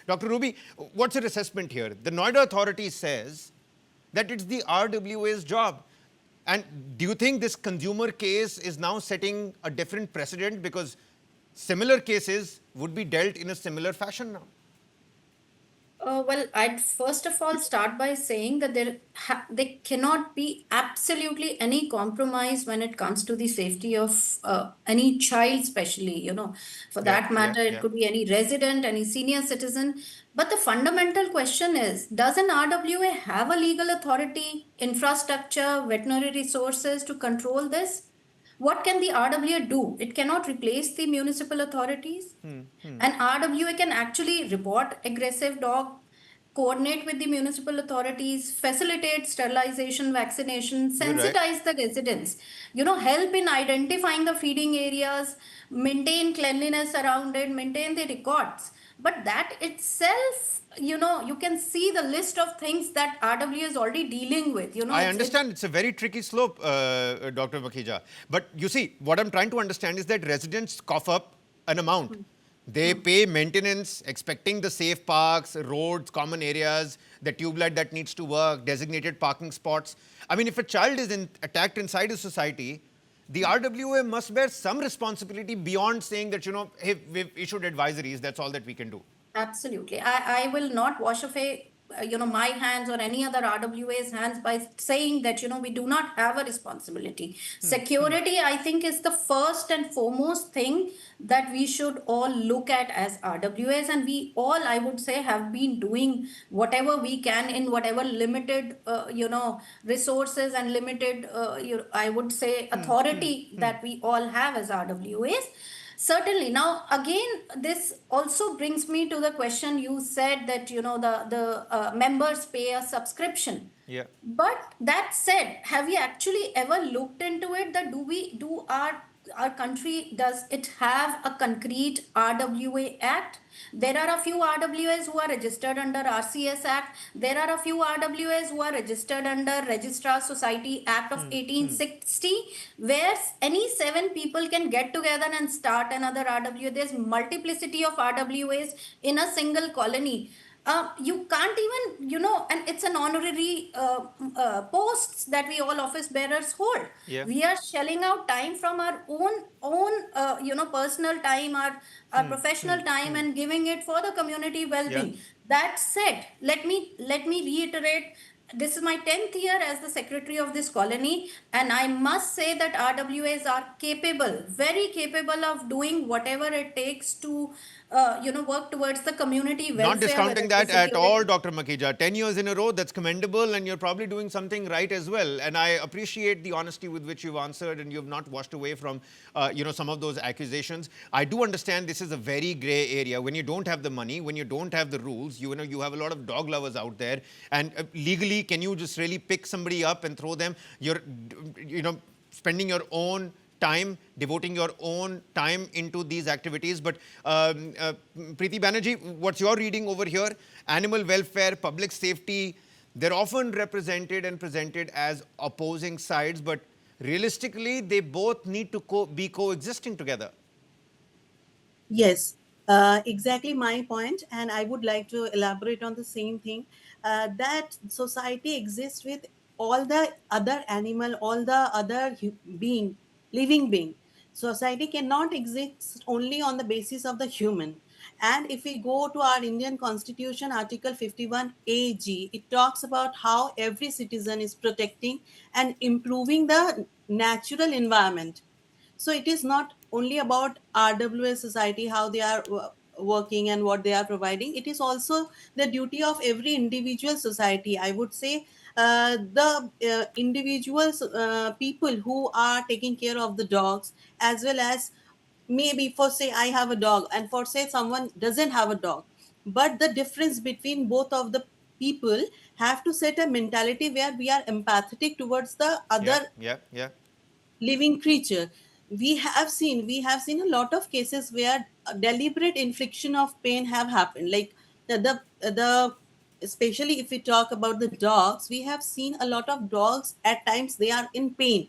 Dr. Ruby, what's your assessment here? The Noida Authority says that it's the RWA's job. And do you think this consumer case is now setting a different precedent because similar cases would be dealt in a similar fashion now? Well, I'd first of all start by saying that there cannot be absolutely any compromise when it comes to the safety of any child, especially, for Yeah, that yeah, matter, it yeah. could be any resident, any senior citizen. But the fundamental question is, does an RWA have a legal authority, infrastructure, veterinary resources to control this? What can the RWA do? It cannot replace the municipal authorities. An RWA can actually report aggressive dog, coordinate with the municipal authorities, facilitate sterilization, vaccination, You're right. sensitize the residents, help in identifying the feeding areas, maintain cleanliness around it, maintain the records. But that itself, you can see the list of things that RWA is already dealing with. I It's understand it's a very tricky slope, Dr. Makhija. But you see, what I'm trying to understand is that residents cough up an amount. They pay maintenance, expecting the safe parks, roads, common areas, the tube light that needs to work, designated parking spots. I mean, if a child is attacked inside a society, the RWA must bear some responsibility beyond saying that, hey, we've issued advisories, that's all that we can do. Absolutely. I will not wash away, my hands or any other RWA's hands by saying that, we do not have a responsibility. Security, I think, is the first and foremost thing that we should all look at as RWAs. And we all, I would say, have been doing whatever we can in whatever limited, resources and limited, I would say, authority that we all have as RWAs. Certainly. Now, again, this also brings me to the question you said that the members pay a subscription. Yeah. But that said, have you actually ever looked into it? That do our country, does it have a concrete RWA Act? There are a few RWAs who are registered under RCS Act. There are a few RWAs who are registered under Registrar Society Act of 1860, where any seven people can get together and start another RWA. There's multiplicity of RWAs in a single colony. You can't even, and it's an honorary posts that we all office bearers hold. Yeah. We are shelling out time from our own personal time, our professional time, and giving it for the community Yeah. well-being. That said, let me reiterate, this is my 10th year as the secretary of this colony, and I must say that RWAs are capable, very capable of doing whatever it takes to work towards the community Not welfare, whether discounting it is that at all, security. Dr. Makhija. 10 years in a row, that's commendable, and you're probably doing something right as well. And I appreciate the honesty with which you've answered, and you've not washed away from, some of those accusations. I do understand this is a very gray area. When you don't have the money, when you don't have the rules, you have a lot of dog lovers out there. And legally, can you just really pick somebody up and throw them? You're, spending your own time, devoting your own time into these activities. But Preeti Banerjee, what's your reading over here? Animal welfare, public safety, they're often represented and presented as opposing sides, but realistically, they both need to be coexisting together. Yes, exactly my point, and I would like to elaborate on the same thing. That society exists with all the other animal, all the other being, living being. Society cannot exist only on the basis of the human. And if we go to our Indian Constitution, Article 51 AG, it talks about how every citizen is protecting and improving the natural environment. So it is not only about RWA society, how they are working and what they are providing. It is also the duty of every individual society. I would say the individuals, people who are taking care of the dogs, as well as maybe for say I have a dog, and for say someone doesn't have a dog. But the difference between both of the people have to set a mentality where we are empathetic towards the Yeah, other yeah, yeah. living creature. We have seen a lot of cases where deliberate infliction of pain have happened, like the especially if we talk about the dogs, we have seen a lot of dogs at times they are in pain.